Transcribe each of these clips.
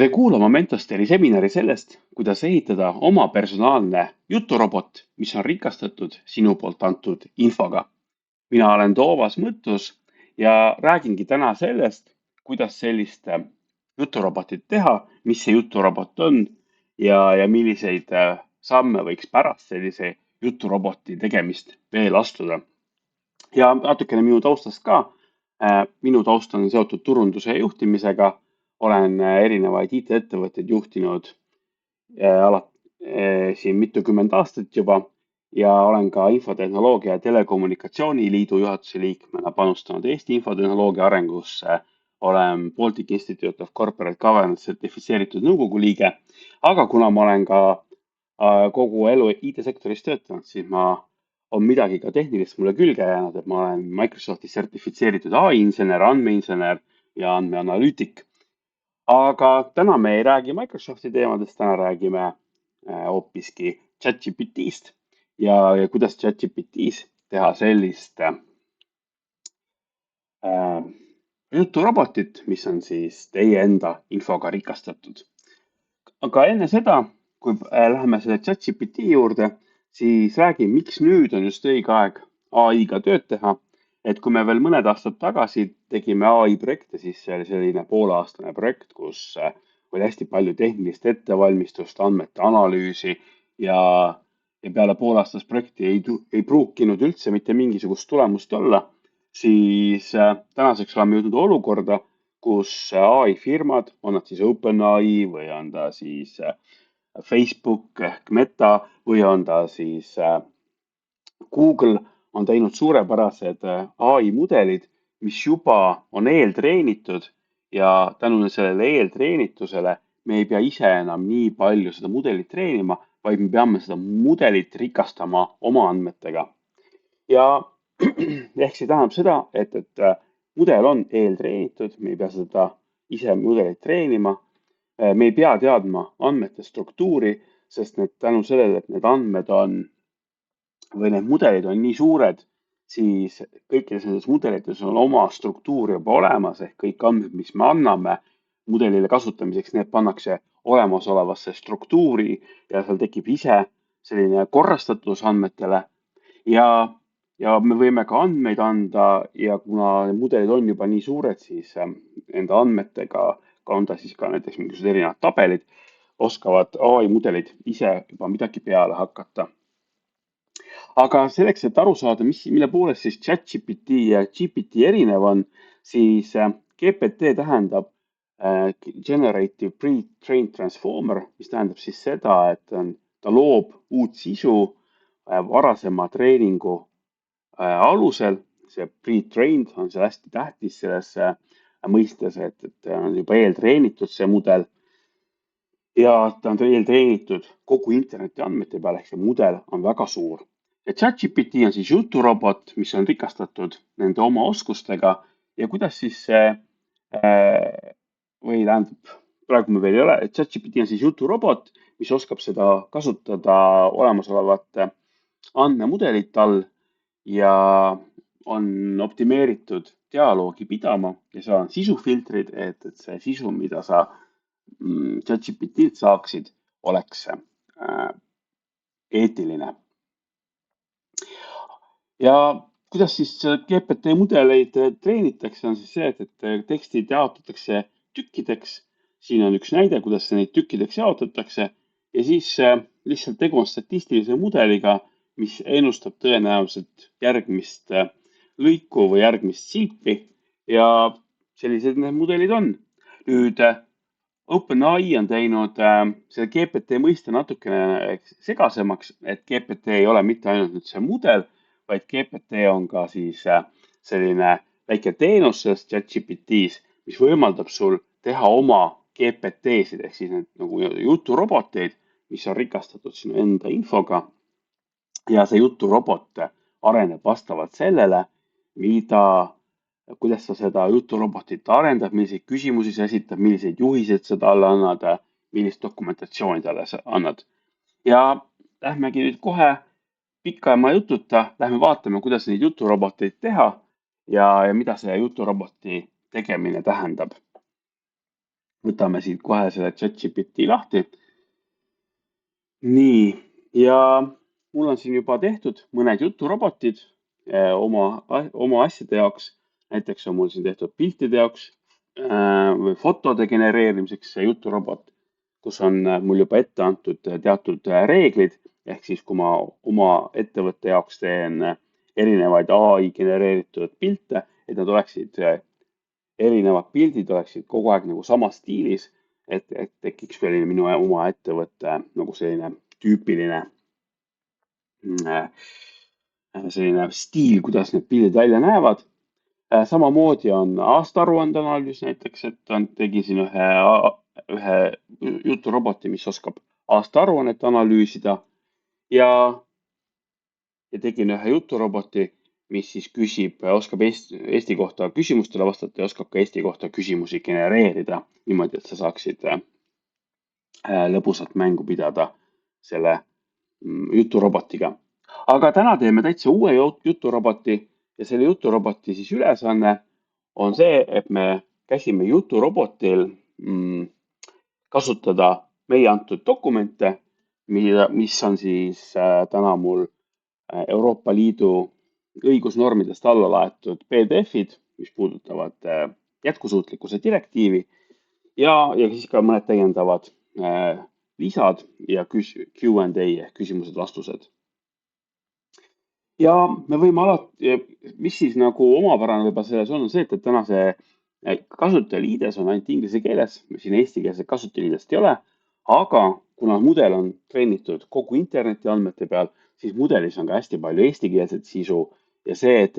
Tere kuulama Mentosteeri seminari sellest, kuidas ehitada oma personaalne juturobot, mis on rikastatud sinu poolt antud infoga. Mina olen Toomas Mõttus ja räägingi täna sellest, kuidas sellist juturobotit teha, mis see juturobot on ja milliseid samme võiks pärast sellise juturoboti tegemist veel astuda. Ja natukene minu taustast ka. Minu taust on seotud turunduse ja juhtimisega. Olen erinevaid IT-ettevõtteid juhtinud siin mitukümmend aastat juba ja olen ka Infotehnoloogia ja Telekommunikatsiooni Liidu juhatuse liikmena panustanud Eesti infotehnoloogia arengusse. Olen Baltic Institute of Corporate Governance sertifitseeritud nõukogu liige, aga kuna ma olen ka kogu elu IT-sektoris töötanud, siis on midagi ka tehnilist mulle külge jäänud, et ma olen Microsofti sertifitseeritud AI-insener, andmeinsener ja andmeanalüütik. Aga täna me ei räägi Microsofti teemadest, täna räägime hoopiski ChatGPT-st ja kuidas ChatGPT-s teha sellist juturobotit, mis on siis teie enda infoga rikastatud. Aga enne seda, kui läheme selle ChatGPT juurde, siis räägin, miks nüüd on just õige aeg AI-ga tööd teha. Et kui me veel mõned aastad tagasi tegime AI projekte, siis see oli selline pooleaastane projekt, kus oli hästi palju tehnilist ettevalmistust, andmete analüüsi ja peale pooleaastast projekti ei pruukinud üldse mitte mingisugust tulemust olla, siis tänaseks oleme jõudnud olukorda, kus AI-firmad, on nad siis OpenAI või on ta siis Facebook ehk Meta või on ta siis Google, on teinud suurepärased AI-mudelid, mis juba on eeltreenitud ja tänu sellele eeltreenitusele me ei pea ise enam nii palju seda mudelit treenima, vaid me peame seda mudelit rikastama oma andmetega. Ja ehk see tähendab seda, et mudel on eeltreenitud, me ei pea seda ise mudelit treenima. Me ei pea teadma andmete struktuuri, sest tänu sellele, et need andmed või need mudelid on nii suured, siis kõikides nendes mudelites on oma struktuur juba olemas, ehk kõik andmed, mis me anname mudelile kasutamiseks, need pannakse olemasolevasse struktuuri ja seal tekib ise selline korrastatus andmetele ja me võime ka andmeid anda ja kuna mudelid on juba nii suured, siis enda andmetega, on ta siis ka näiteks mingisugused erinevad tabelid, oskavad AI-mudelid ise juba midagi peale hakata. Aga selleks, et aru saada, mille poolest siis ChatGPT ja GPT erinev on, siis GPT tähendab Generative Pre-trained Transformer, mis tähendab siis seda, et ta loob uut sisu varasema treeningu alusel. See pre-trained on see hästi tähtis selles mõistes, et on juba eeltreenitud see mudel ja ta on eeltreenitud kogu interneti andmete peale, ehk see mudel on väga suur. Ja ChatGPT on siis juturobot, mis on rikastatud nende oma oskustega ja kuidas siis praegu me veel ei ole, et ChatGPT on siis juturobot, mis oskab seda kasutada olemasolevate andmemudelit all ja on optimeeritud dialoogi pidama ja seal on sisufiltrid, et see sisu, mida sa ChatGPT-lt saaksid, oleks eetiline. Ja kuidas siis GPT mudeleid treenitakse, on siis see, et tekstid jaotatakse tükkideks. Siin on üks näide, kuidas neid tükkideks jaotatakse ja siis lihtsalt tegu on statistilise mudeliga, mis ennustab tõenäoliselt järgmist lõiku või järgmist silpi ja sellised need mudelid on. Nüüd OpenAI on teinud selle GPT mõiste natukene segasemaks, et GPT ei ole mitte ainult nüüd see mudel, vaid GPT on ka siis selline väike teenus selles ChatGPT-s, mis võimaldab sul teha oma GPT-sid ehk siis need nagu juturoboteid, mis on rikastatud sinu enda infoga. Ja see juturobot areneb vastavalt sellele, kuidas sa seda juturobotit arendad, milliseid küsimusi sa esitad, milliseid juhiseid sa talle annad, millist dokumentatsiooni talle annad. Ja lähmegi nüüd kohe pikema jututa, lähme vaatame, kuidas neid juturoboteid teha ja mida see juturoboti tegemine tähendab. võtame siit kohe selle ChatGPT lahti. Nii, ja mul on siin juba tehtud mõned juturobotid oma asjade jaoks. Näiteks on mul siin tehtud piltide jaoks või fotode genereerimiseks see juturobot, kus on mul juba ette antud teatud reeglid. Ehk siis, kui ma oma ettevõtte jaoks teen erinevaid AI genereeritud pilte, et nad oleksid erinevad pildid oleksid kogu aeg nagu samas stiilis, et tekiks veel minu oma ettevõtte nagu selline tüüpiline selline stiil, kuidas need pildid välja näevad. Samamoodi on aastaaruande analüüs näiteks, et tegin siin ühe juturoboti, mis oskab aastaaruannet analüüsida ja tegin ühe juturoboti, mis siis oskab Eesti kohta küsimustele vastata ja oskab ka Eesti kohta küsimusi genereerida niimoodi, et sa saaksid lõbusalt mängu pidada selle juturobotiga. Aga täna teeme täitsa uue juturoboti ja selle juturoboti siis ülesanne on see, et me käsime juturobotil kasutada meie antud dokumente, mis on siis täna mul Euroopa Liidu õigusnormidest alla laetud PDF-id, mis puudutavad jätkusuutlikkuse direktiivi ja siis ka mõned täiendavad lisad ja Q&A ehk küsimused-vastused. Ja me võime alati, mis siis nagu omapärane võib-olla selles on see, et täna see kasutajaliides on ainult inglise keeles, siin eestikeelset kasutajaliidest ei ole, aga kuna mudel on treenitud kogu interneti andmete peal, siis mudelis on ka hästi palju eestikeelset sisu ja see, et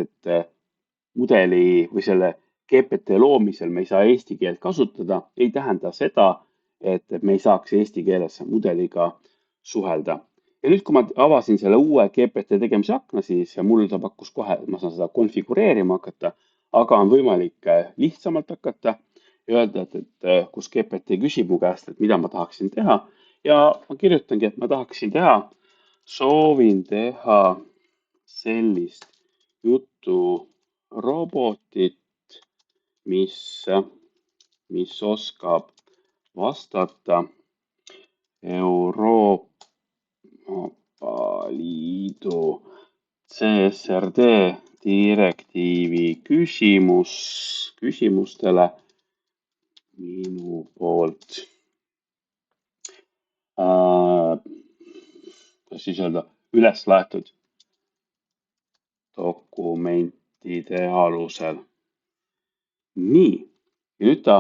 mudeli või selle GPT loomisel me ei saa eesti keelt kasutada, ei tähenda seda, et me ei saaks eesti keeles mudeliga suhelda. Ja nüüd, kui ma avasin selle uue GPT tegemise akna, siis mul ta pakkus kohe, ma saan seda konfigureerima hakata, aga on võimalik lihtsamalt hakata ja öelda, et kus GPT küsib mu käest, et mida ma tahaksin teha. Ja ma kirjutangi, et ma tahaksin teha, soovin teha sellist juturobotit, mis oskab vastata Euroopa Liidu CSRD direktiivi küsimustele minu poolt. Kuidas siis öelda, üles laetud dokumentide alusel. Nii, nüüd ta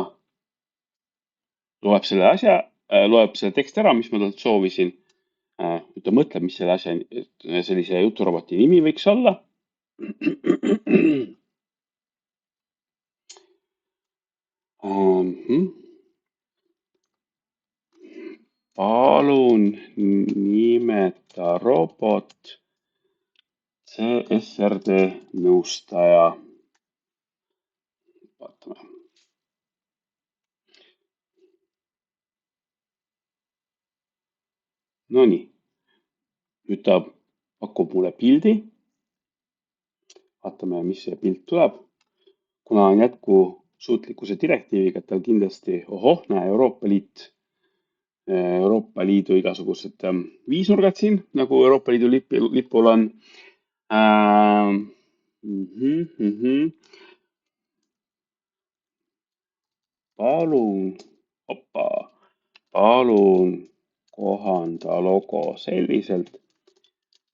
loeb selle teksti ära, mis ma talt soovisin. Nüüd ta mõtleb, mis sellise juturoboti nimi võiks olla. Palun nimeta robot CSRD nõustaja. Vaatame. Nonii, nüüd ta pakub mulle pildi. Vaatame, mis see pilt tuleb. Kuna on jätkusuutlikkuse direktiiviga, et tal kindlasti, näe, Euroopa Liidu igasugused viisnurgad siin, nagu Euroopa Liidu lipul on. Palun kohanda logo selliselt,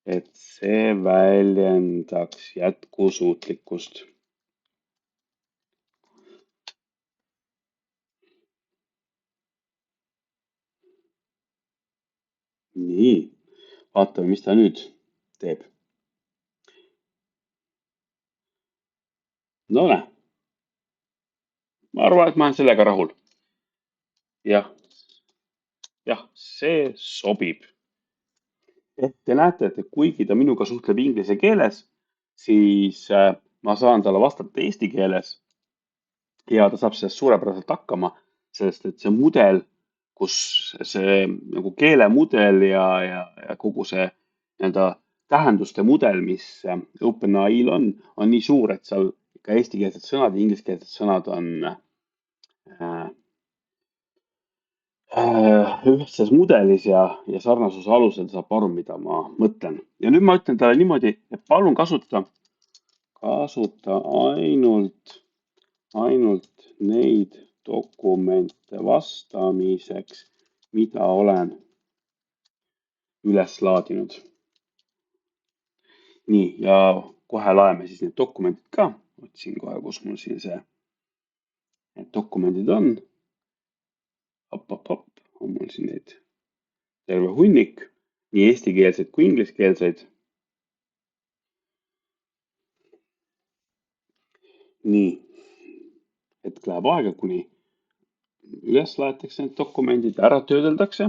et see väljendaks jätkusuutlikkust. Nii, vaatame, mis ta nüüd teeb. No näe. Ma arvan, et ma olen sellega rahul. Jah, see sobib. Et te näete, et kuigi ta minuga suhtleb inglise keeles, siis ma saan talle vastata eesti keeles ja ta saab sellest suurepäraselt hakkama, sest et see mudel, kus see nagu keelemudel ja kogu see nii-öelda tähenduste mudel, mis OpenAI-l on nii suur, et seal ka eestikeelsed sõnad ja ingliskeelsed sõnad on ühtses mudelis ja sarnasuse alusel saab aru, mida ma mõtlen. Ja nüüd ma ütlen talle niimoodi, et palun kasuta ainult neid dokumente vastamiseks, mida olen üles laadinud. Nii, ja kohe laeme siis need dokumendid ka. Otsin kohe, kus mul siin need dokumendid on. Hopp, on mul siin neid terve hunnik, nii eestikeelseid kui ingliskeelseid. Nii, hetk läheb aega, kuni üles laetakse need dokumendid, ära töödeldakse.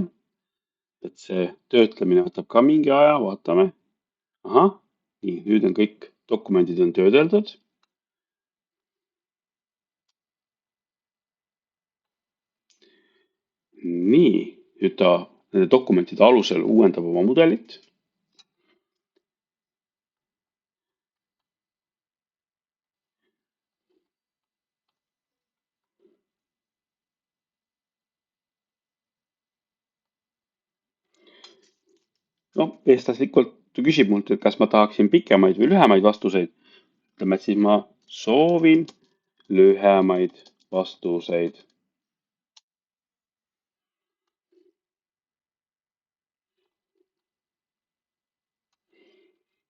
Et see töötlemine võtab ka mingi aja, vaatame. Ahah, nii, nüüd on kõik dokumendid on töödeldud. Nii, nüüd ta nende dokumentide alusel uuendab oma mudelit. No, eestlaslikult ta küsib mult, et kas ma tahaksin pikemaid või lühemaid vastuseid. Ütleme, et siis ma soovin lühemaid vastuseid.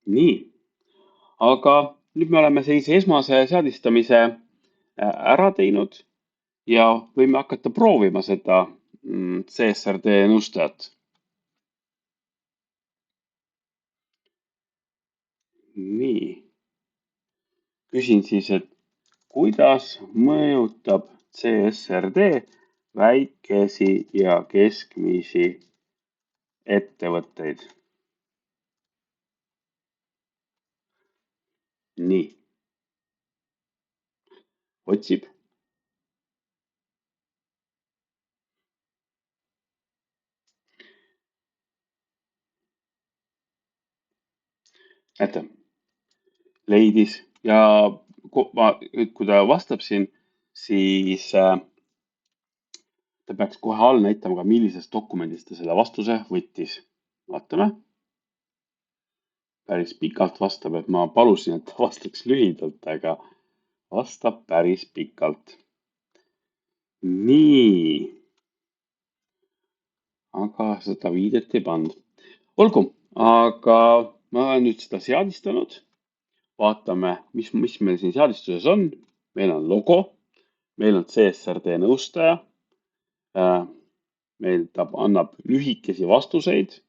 Nii, aga nüüd me oleme sellise esmase seadistamise ära teinud ja võime hakata proovima seda CSRD nõustajat. Nii, küsin siis, et kuidas mõjutab CSRD väikesi ja keskmisi ettevõtteid? Nii, otsib. Näete, leidis ja kui ta vastab siin, siis ta peaks kohe all näitama ka, millisest dokumendist ta selle vastuse võttis. Vaatame. Päris pikalt vastab, et ma palusin, et ta vastaks lühidalt, aga vastab päris pikalt. Nii. Aga seda viidet ei pandud. Olgu, aga ma olen nüüd seda seadistanud. Vaatame, mis meil siin seadistuses on. Meil on logo, meil on CSRD nõustaja. Meil ta annab lühikesi vastuseid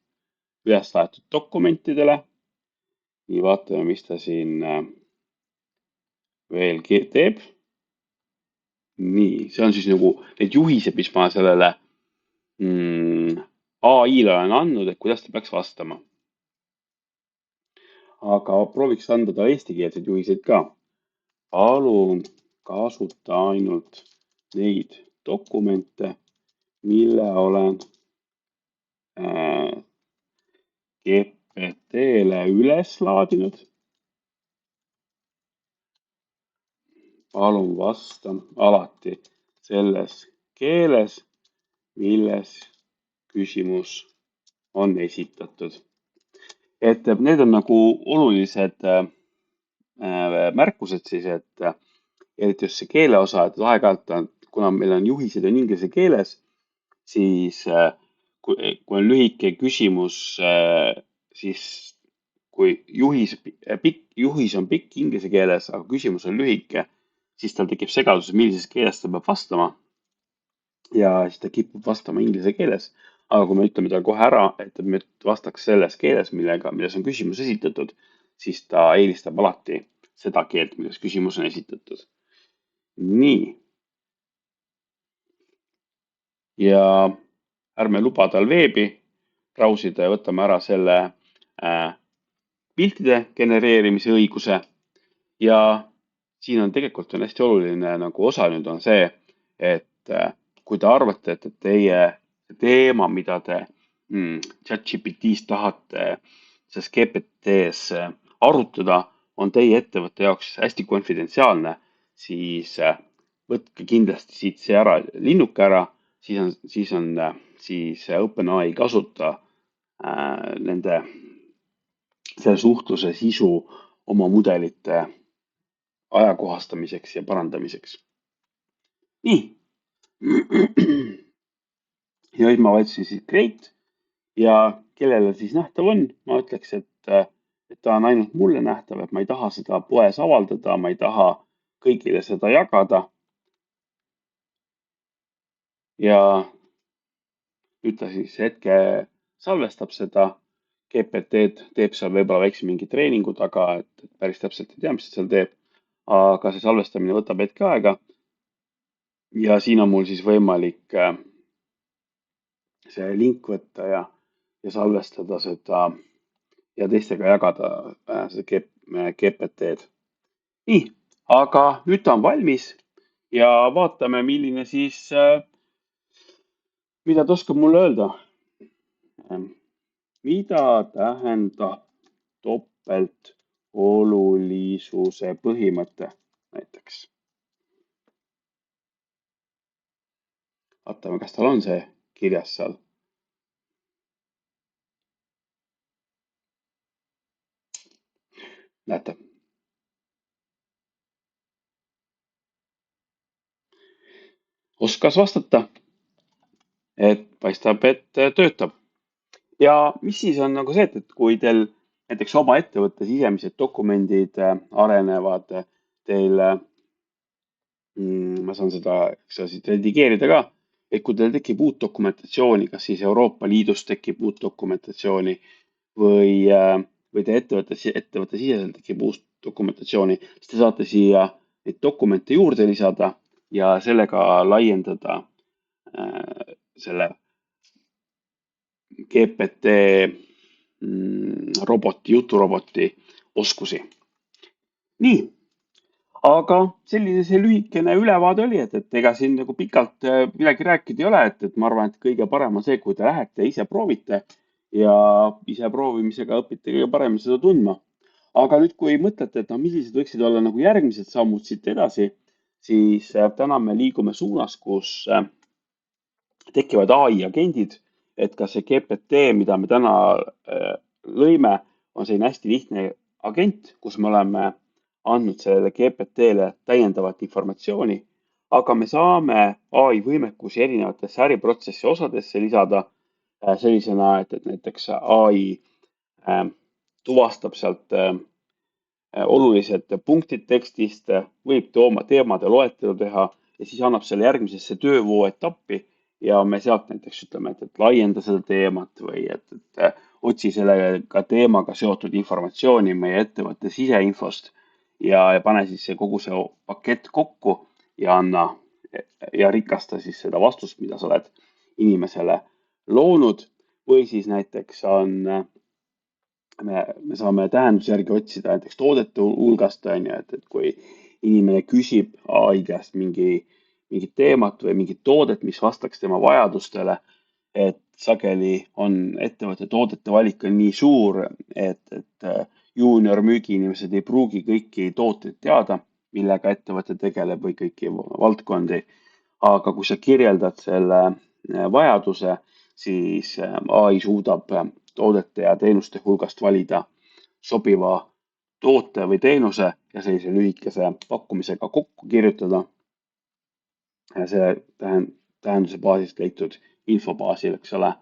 üles laetud dokumentidele. Nii, vaatame, mis ta siin veel teeb. Nii, see on siis nagu need juhised, mis ma sellele AI-le olen andnud, et kuidas ta peaks vastama. Aga prooviks anda ta eestikeelseid juhiseid ka. Palun kasuta ainult neid dokumente, mille olen GPT-le üles laadinud. Palun vasta alati selles keeles, milles küsimus on esitatud. Et need on nagu olulised märkused siis, et eriti just see keeleosa, et aeg-ajalt, kuna meil on juhised on inglise keeles, siis kui on lühike küsimus, siis kui juhis on pikk inglise keeles, aga küsimus on lühike, siis tal tekib segadus, millises keeles ta peab vastama. Ja siis ta kipub vastama inglise keeles. Aga kui me ütleme talle kohe ära, et me vastaks selles keeles, milles on küsimus esitatud, siis ta eelistab alati seda keelt, milles küsimus on esitatud. Nii. Ja ärme luba tal veebi brausida ja võtame ära selle piltide genereerimise õiguse. Ja siin on tegelikult hästi oluline nagu osa nüüd on see, et kui te arvate, et teie teema, mida te ChatGPT-s tahate selles GPT-s arutada, on teie ettevõtte jaoks hästi konfidentsiaalne, siis võtke kindlasti siit see linnuke ära, siis OpenAI kasuta nende selle suhtluse sisu oma mudelite ajakohastamiseks ja parandamiseks. Nii. Ja nüüd ma valitsin siis Create ja kellele siis nähtav on, ma ütleks, et ta on ainult mulle nähtav, et ma ei taha seda poes avaldada, ma ei taha kõigile seda jagada. Ja nüüd ta siis hetke salvestab seda GPT-d, teeb seal võib-olla väikse mingi treeningu taga, et päris täpselt ei tea, mis ta seal teeb. Aga see salvestamine võtab hetke aega. Ja siin on mul siis võimalik see link võtta ja salvestada seda ja teistega jagada seda GPT-d. Nii, aga nüüd ta on valmis ja vaatame, milline siis, mida ta oskab mulle öelda. Mida tähendab topeltolulisuse põhimõte näiteks? Vaatame, kas tal on see kirjas seal. Näete. Oskas vastata, et paistab, et töötab. Ja mis siis on nagu see, et kui teil näiteks oma ettevõtte sisemised dokumendid arenevad, teil, ma saan seda siit redigeerida ka, et kui teil tekib uut dokumentatsiooni, kas siis Euroopa Liidus tekib uut dokumentatsiooni või teie ettevõtte siseselt tekib uus dokumentatsiooni, siis te saate siia neid dokumente juurde lisada ja sellega laiendada selle GPT juturoboti oskusi. Nii, aga selline see lühikene ülevaade oli, et ega siin nagu pikalt midagi rääkida ei ole, et ma arvan, et kõige parem on see, kui te lähete ise proovite ja ise proovimisega õpite kõige paremini seda tundma. Aga nüüd, kui mõtlete, et millised võiksid olla nagu järgmised sammud siit edasi, siis täna me liigume suunas, kus tekivad AI agendid, et ka see GPT, mida me täna lõime, on selline hästi lihtne agent, kus me oleme andnud sellele GPT-le täiendavat informatsiooni, aga me saame AI võimekusi erinevatesse äriprotsessi osadesse lisada sellisena, et näiteks AI tuvastab sealt olulised punktid tekstist, võib teemade loetelu teha ja siis annab selle järgmisesse töövoo etappi ja me sealt näiteks ütleme, et laienda seda teemat või et otsi sellega teemaga seotud informatsiooni meie ettevõtte siseinfost ja pane siis kogu see pakett kokku ja anna ja rikasta siis seda vastust, mida sa oled inimesele loonud või siis näiteks me saame tähenduse järgi otsida näiteks toodete hulgast, et kui inimene küsib AI käest mingit teemat või mingit toodet, mis vastaks tema vajadustele, et sageli on ettevõtte toodete valik on nii suur, et juunior müügiinimesed ei pruugi kõiki tooteid teada, millega ettevõte tegeleb või kõiki valdkondi. Aga kui sa kirjeldad selle vajaduse, siis AI suudab toodete ja teenuste hulgast valida sobiva toote või teenuse ja sellise lühikese pakkumisega kokku kirjutada. See tähenduse baasist leitud infobaasil, eks ole.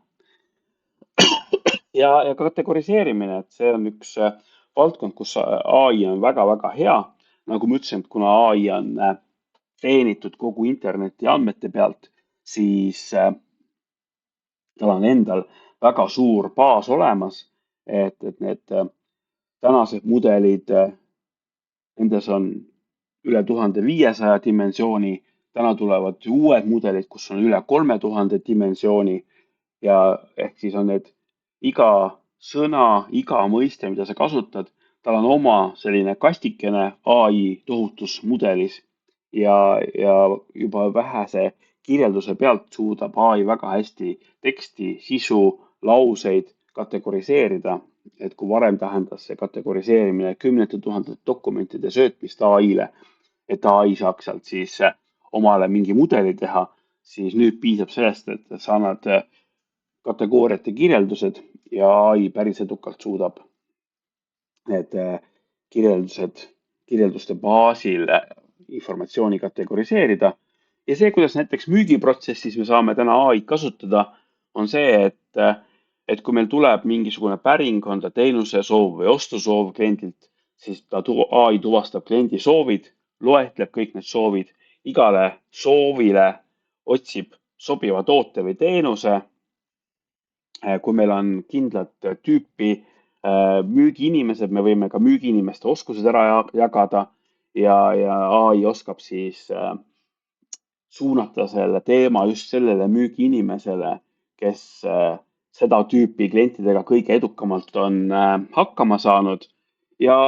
Ja kategoriseerimine, et see on üks valdkond, kus AI on väga-väga hea. Nagu ma ütlesin, et kuna AI on treenitud kogu interneti andmete pealt, siis tal on endal väga suur baas olemas, et need tänased mudelid, nendes on üle 1500 dimensiooni, täna tulevad uued mudelid, kus on üle 3000 dimensiooni ja ehk siis on need iga sõna, iga mõiste, mida sa kasutad, tal on oma selline kastikene AI tohutus mudelis ja juba vähese kirjelduse pealt suudab AI väga hästi teksti, sisu, lauseid kategoriseerida, et kui varem tähendas see kategoriseerimine kümnete tuhandete dokumentide söötmist AI-le, et AI saaks sealt siis omale mingi mudeli teha, siis nüüd piisab sellest, et sa annad kategooriate kirjeldused ja AI päris edukalt suudab need kirjelduste baasil informatsiooni kategoriseerida. Ja see, kuidas näiteks müügiprotsessis me saame täna AI-d kasutada, on see, et kui meil tuleb mingisugune päring, on ta teenuse soov või ostusoov kliendilt, siis AI tuvastab kliendi soovid, loetleb kõik need soovid, igale soovile otsib sobiva toote või teenuse. Kui meil on kindlat tüüpi müügiinimesed, me võime ka müügiinimeste oskused ära jagada ja AI oskab siis suunata selle teema just sellele müügiinimesele, kes seda tüüpi klientidega kõige edukamalt on hakkama saanud ja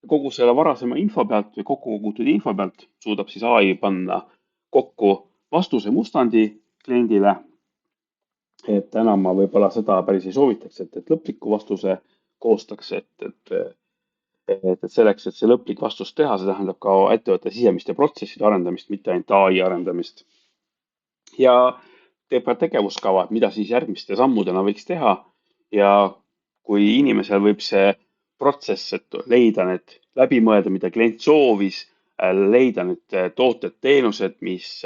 kogu selle varasema info pealt või kokku kogutud info pealt suudab siis AI panna kokku vastuse mustandi kliendile. Et täna ma võib-olla seda päris ei soovitaks, et lõpliku vastuse koostaks, et selleks, et see lõplik vastus teha, see tähendab ka ettevõtte sisemiste protsesside arendamist, mitte ainult AI arendamist. Ja teeb ka tegevuskava, mida siis järgmiste sammudena võiks teha. Ja kui inimesel võib see protsess, et leida need läbi mõelda, mida klient soovis, leida need tooted, teenused, mis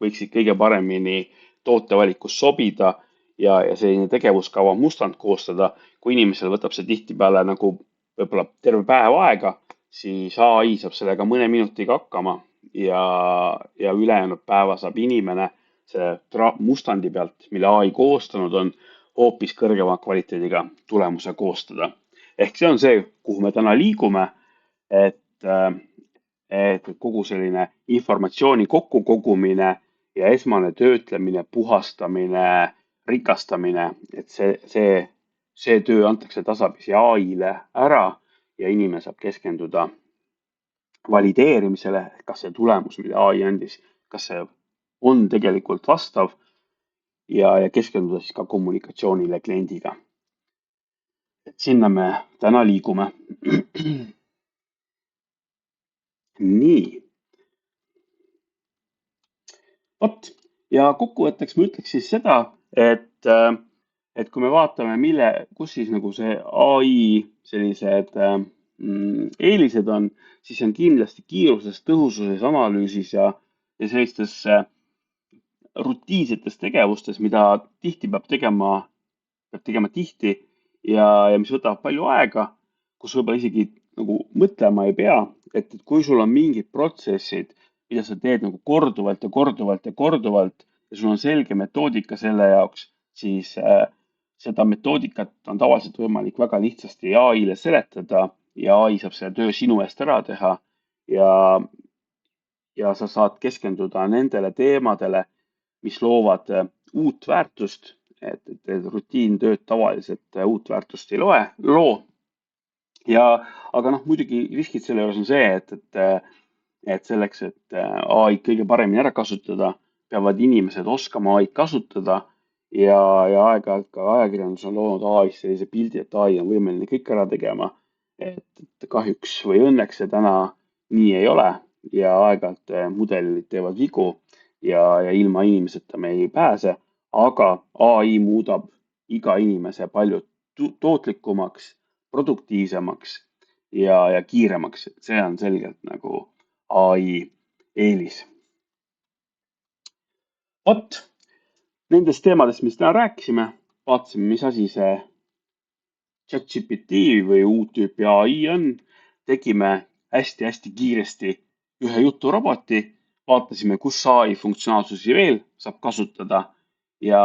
võiksid kõige paremini tootevalikus sobida ja selline tegevuskava mustand koostada, kui inimesel võtab see tihtipeale nagu võib-olla terve päev aega, siis AI saab sellega mõne minutiga hakkama ja ülejäänud päeva saab inimene see mustandi pealt, mille AI koostanud on, hoopis kõrgema kvaliteediga tulemuse koostada. Ehk see on see, kuhu me täna liigume, et kogu selline informatsiooni kokkukogumine ja esmane töötlemine, puhastamine, rikastamine, et see töö antakse tasapisi AI-le ära ja inimene saab keskenduda valideerimisele, kas see tulemus, mida AI andis, kas see on tegelikult vastav ja keskenduda siis ka kommunikatsioonile kliendiga. Et sinna me täna liigume. Nii. Vot, ja kokkuvõtteks ma ütleks siis seda, et kui me vaatame, kus siis nagu see AI sellised eelised on, siis on kindlasti kiiruses, tõhususes, analüüsis ja sellistes rutiinsetes tegevustes, mida tihti peab tegema tihti ja mis võtab palju aega, kus võib-olla isegi nagu mõtlema ei pea, et kui sul on mingid protsessid, mida sa teed nagu korduvalt ja korduvalt ja korduvalt ja sul on selge metoodika selle jaoks, siis seda metoodikat on tavaliselt võimalik väga lihtsasti AI-le seletada ja AI saab selle töö sinu eest ära teha ja sa saad keskenduda nendele teemadele, mis loovad uut väärtust, et rutiintööd tavaliselt uut väärtust ei loo. Aga muidugi riskid selle juures on see, et selleks, et AI kõige paremini ära kasutada, peavad inimesed oskama AI kasutada ja aeg-ajalt ka ajakirjandus on loonud AI sellise pildi, et AI on võimeline kõik ära tegema. Et kahjuks või õnneks see täna nii ei ole ja aeg-ajalt mudelid teevad vigu ja ilma inimeseta me ei pääse, aga AI muudab iga inimese palju tootlikumaks, produktiivsemaks ja kiiremaks. See on selgelt nagu AI eelis. Vot, nendest teemadest, mis täna rääkisime, vaatasime, mis asi see ChatGPT või uut tüüpi AI on. Tegime hästi-hästi kiiresti ühe juturoboti, vaatasime, kus AI funktsionaalsusi veel saab kasutada ja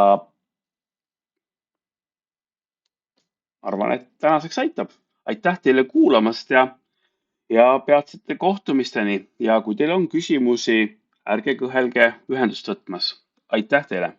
arvan, et tänaseks aitab. Aitäh teile kuulamast ja peatsete kohtumisteni ja kui teil on küsimusi, ärge kõhelge ühendust võtmas. Aitäh teile!